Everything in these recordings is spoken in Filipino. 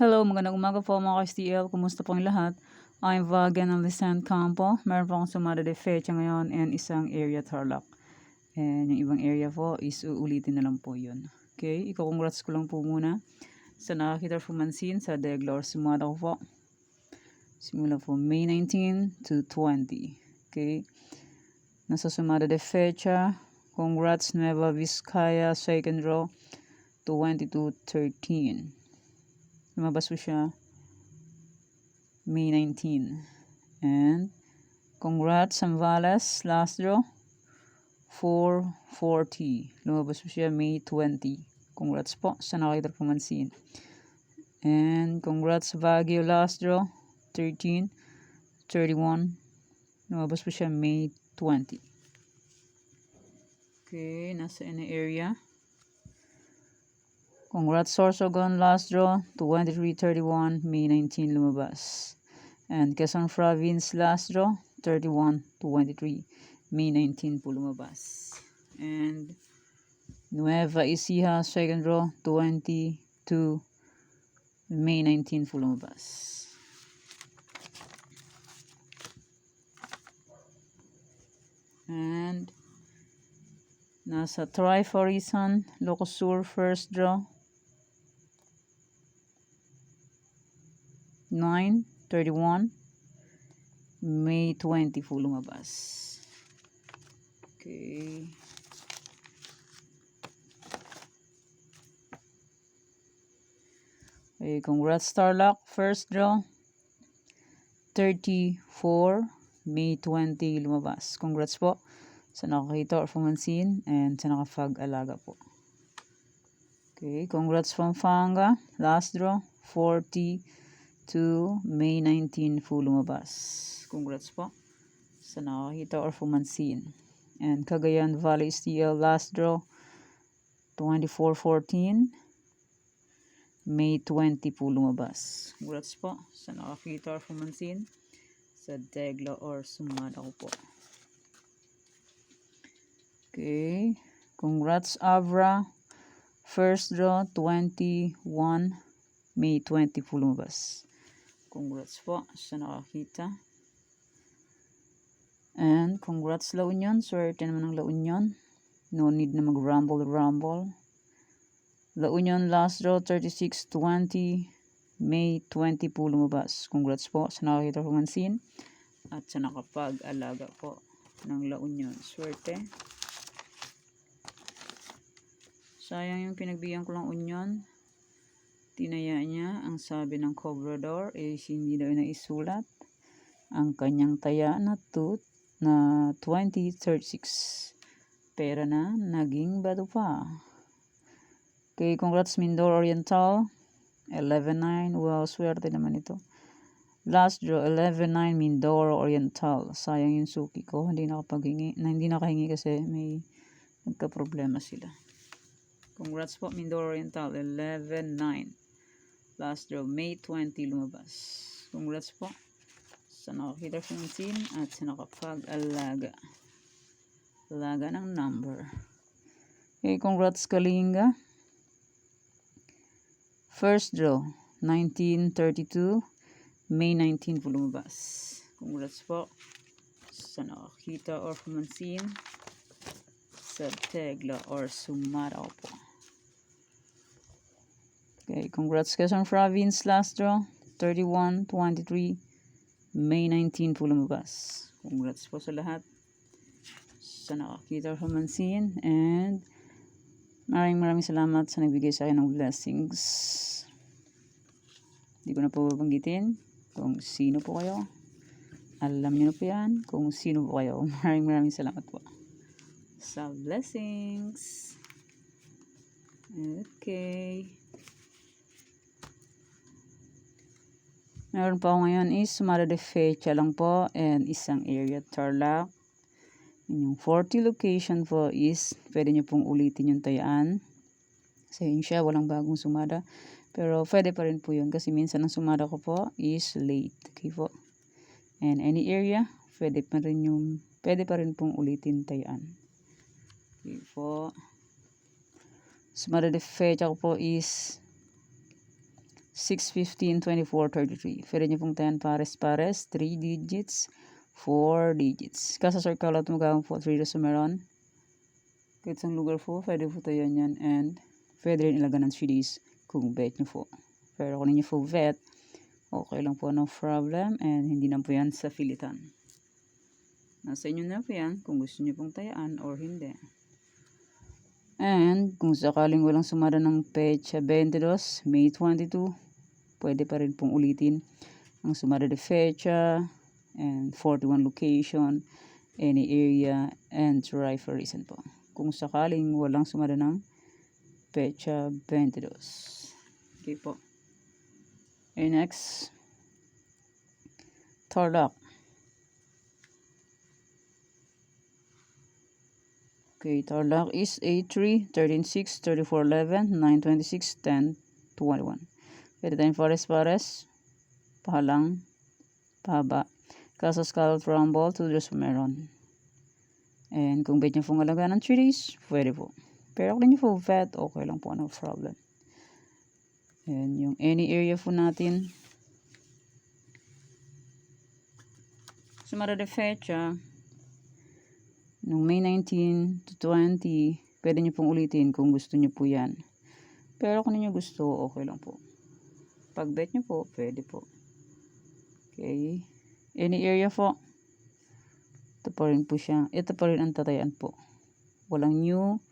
Hello, magandang umaga po mga ka-STL. Kumusta pong lahat? I'm Vagan ng Lisand Campo. Meron po akong sumada de fecha ngayon and isang area Tarlac. And yung ibang area po is uulitin na lang po yun. Okay, iko-congrats ko lang po muna sa nakakita fumansin sa Degla or sumada ko po. Simula po May 19 to 20. Okay, nasa sumada de fecha. Congrats Nueva Vizcaya, second row, 22-13. Lumabas po siya May 19. And congrats Zambales, last draw 440. Lumabas po siya May 20. Congrats po sa nakita pumansin. And congrats Baguio, last draw 13-31. Lumabas po siya May 20. Okay, nasa in area. Congrats Sorsogon, last draw 23-31, May 19 lumabas. And Quezon Province, last draw 31-23, May 19 po lumabas. And Nueva Ecija, second draw 22, May 19 po lumabas. And nasa Tri-Horizon, Ilocos Sur, first draw 9-31, May 20 po lumabas. Okay. Okay, congrats Tarlac, first draw 34, May 20 lumabas. Congrats po sa nakakita or pumansin and sa nakapag-alaga po. Okay, congrats Pampanga, last draw 40 to May 19 po lumabas. Congrats po sa nakakita or pumansin. And Cagayan Valley STL, last draw 24-14, May 20 po lumabas. Congrats po sa nakakita or pumansin sa Degla or sumada ko po. Okay, congrats Avra, first draw 21, May 20 po lumabas. Congrats po sa nakakita. And congrats La Union. Swerte naman ng La Union. No need na mag-rumble. La Union, last draw 36-20, May 20 po lumabas. Congrats po sa nakakita pumansin at sa nakapag-alaga po ng La Union. Swerte. Sayang yung pinagbigyan ko lang Union. Tinaya niya, ang sabi ng cobrador hindi daw naisulat ang kanyang taya na 2036. Pera na, naging bato pa. Okay, congrats Mindoro Oriental, 11-9. Wow, swerte naman ito. Last draw, 11-9 Mindoro Oriental. Sayang yung suki ko, hindi nakahingi kasi may nagka-problema sila. Congrats po Mindoro Oriental, 11-9. Last draw, May 20 lumabas. Congrats po sa nakakita pumansin at sa nakapag-alaga. Alaga ng number. Okay, congrats Kalinga. First draw, 1932, May 19 po lumabas. Congrats po sa nakakita or pumansin sa Degla or sumada po. Okay, congrats Quezon Province, last draw 31-23, May 19 po lumabas. Congrats po sa lahat sa nakakita or pumansin and maraming salamat sa nagbigay sa akin ng blessings. Hindi ko na po babanggitin kung sino po kayo. Alam niyo na po yan kung sino po kayo. Maraming salamat po sa blessings. Okay. Meron po ako ngayon is sumada de fecha lang po and isang area Tarlac. Yung 40 location po is pwede nyo pong ulitin yung tayaan. Kasi yun siya, walang bagong sumada. Pero pwede pa rin po yun kasi minsan ang sumada ko po is late. Okay po. And any area, pwede pa rin pong ulitin tayaan. Okay po. Sumada de fecha ko po is 6, 15, 24, 33. Pwede nyo pong tayan pares-pares, 3 digits, 4 digits. Kasa circle out mo gawin po 3 sa meron. Kahit isang lugar po, pwede po tayan yan. And pwede rin ilagan ng 3 days kung bet nyo po. Pero kung ninyo po bet, okay lang po, no problem. And hindi na po yan sa pilitan. Nasa inyo na po yan kung gusto nyo pong tayaan or hindi. And kung sakaling walang sumada ng pecha 22, May 22, pwede pa rin pong ulitin ang sumada de fecha and 41 location, any area, and try for reason po. Kung sakaling walang sumada ng pecha 22. Okay po. And next, Tarlac. Okay, Tarlac is 8-3, 13-6, 34-11, 9-26, 10-21. Pwede tayong pares-pares, pahalang, pahaba. Kaso Scallop Rumble, 2 draws meron. And kung bet nyo pong alagaan ng 3 days, pwede po. Pero kung nyo po bet, okay lang po, no problem. And yung any area po natin, sumara de fecha, nung May 19 to 20, pwede nyo pong ulitin kung gusto nyo po yan. Pero kung nyo gusto, okay lang po. Pag bet nyo po, pwede po. Okay. Any area po. Ito pa rin po siya. Ito pa rin ang tatayan po. Walang new.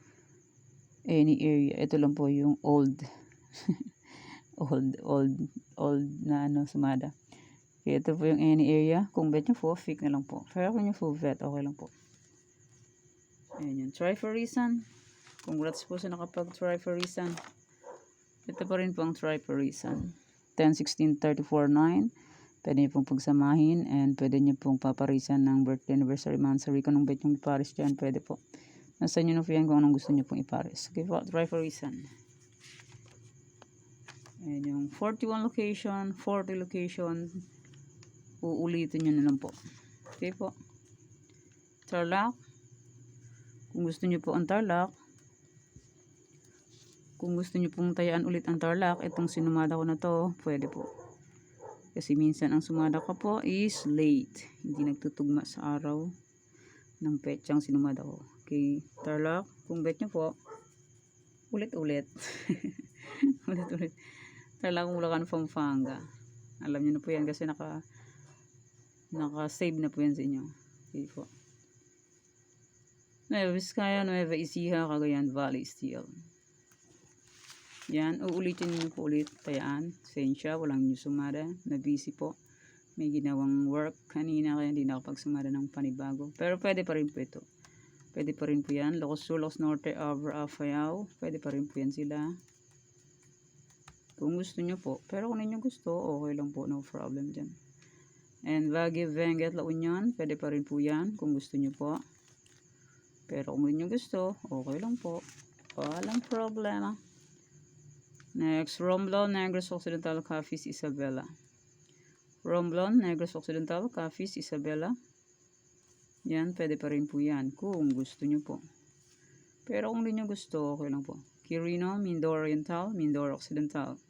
Any area. Ito lang po yung old. old na sumada. Okay, ito po yung any area. Kung bet nyo po, fake na lang po. Pero kung nyo po bet, okay lang po. Ayan yun. Try for reason. Congrats po sa nakapag-try for reason. Ito pa rin po ang try for reason. 10, 16, 34, 9. Pwede nyo pong pagsamahin and pwede nyo pong paparisan ng birthday, anniversary, monthsary. Kung anong bet nyo iparis dyan, pwede po. Nasa inyo na po yan kung anong gusto nyo pong iparis. Okay po, try for reason. Ayan yung 41 location, 40 location. Uulitin nyo na lang po. Okay po. Tarlac. Kung gusto nyo po ang Tarlac, kung gusto nyo pong tayaan ulit ang Tarlac, itong sinumada ko na to, pwede po. Kasi minsan ang sumada ko po is late. Hindi nagtutugma sa araw ng petsang sinumada ko. Okay, Tarlac, kung bet nyo po, ulit-ulit. Ulit-ulit. Tarlac, Bulacan, Pampanga. Alam nyo na po yan kasi naka-save na po yan sa inyo. Okay po. Nueva Vizcaya, Nueva Ecija, Cagayan Valley Steel. Yan, uulitin nyo po ulit. Tayaan, sensya, walang nyo sumada. Na busy po. May ginawang work kanina kaya hindi nakapagsumada ng panibago. Pero pwede pa rin po ito. Pwede pa rin po yan. Locos Sur, Locos Norte, Abra, Afayao. Pwede pa rin po yan sila. Kung gusto nyo po. Pero kung ninyo gusto, okay lang po. No problem dyan. And Baguio, Benguet, La Union. Pwede pa rin po yan kung gusto nyo po. Pero kung hindi nyo gusto, okay lang po. Walang problema. Next, Romblon, Negros Occidental, Capiz, Isabela. Romblon, Negros Occidental, Capiz, Isabela. Yan, pwede pa rin po yan kung gusto nyo po. Pero kung hindi nyo gusto, okay lang po. Quirino, Mindoro Oriental, Mindoro Occidental.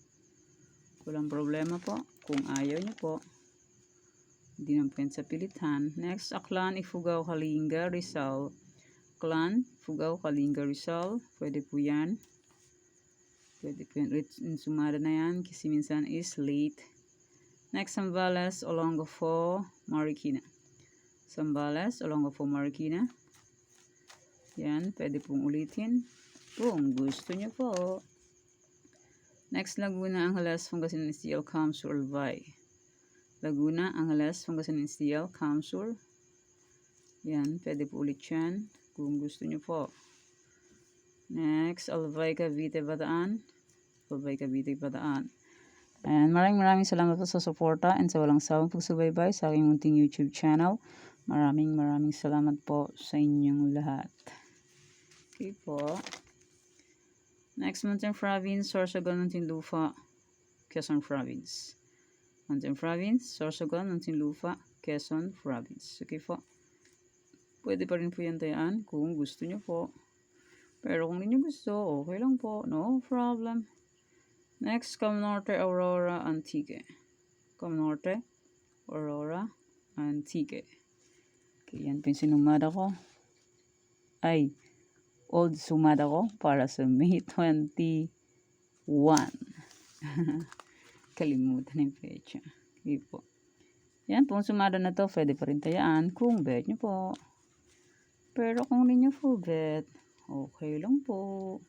Walang problema po. Kung ayaw nyo po, hindi naman po yan sa pilitan. Next, Aklan, Ifugao, Kalinga, Rizal. Aklan, Ifugao, Kalinga, Rizal. Pwede po yan. Pwede po yan. Sumada na yan kasi minsan is late. Next, Zambales, Olongapo, Marikina. Zambales, Olongapo, Marikina. Yan, pwede pong ulitin. Kung gusto nyo po. Next, Laguna, Angeles, Pangasinan, Steel, Camsur, Albay. Laguna, Angeles, Pangasinan, Steel, Camsur. Yan, pwede po ulit yan. Kung gusto nyo po. Next, Albay, Cavite, Bataan. Albay, Cavite, Bataan. And maraming salamat po sa suporta and sa walang sawang pagsubaybay sa aking munting YouTube channel. Maraming salamat po sa inyong lahat. Okay po. Next, Mountain Province, Sorsogon, Muntinlupa, Quezon Province. Mountain Province, Sorsogon, Muntinlupa, Quezon Province. Okay po. Pwede pa rin po yan tayaan kung gusto nyo po. Pero kung hindi nyo gusto, okay lang po. No problem. Next, Comnorte, Aurora, Antique. Comnorte, Aurora, Antique. Okay, yan po yung sinumada ko. Ay, old sumada ko para sa May 21. Kalimutan yung pecha. Okay po. Yan po, sumada na to. Pwede pa rin tayaan kung bet nyo po. Pero kung hindi nyo full bet, okay lang po.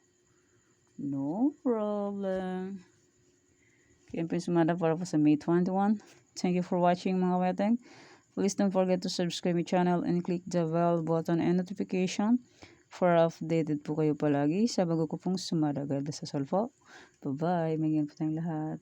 No problem. Yan po yung sumada para po sa May 21. Thank you for watching mga weteng. Please don't forget to subscribe my channel and click the bell button and notification for updated po kayo palagi sa bago ko pong sumada. God bless us all po. Bye-bye. Magiging po tayong lahat.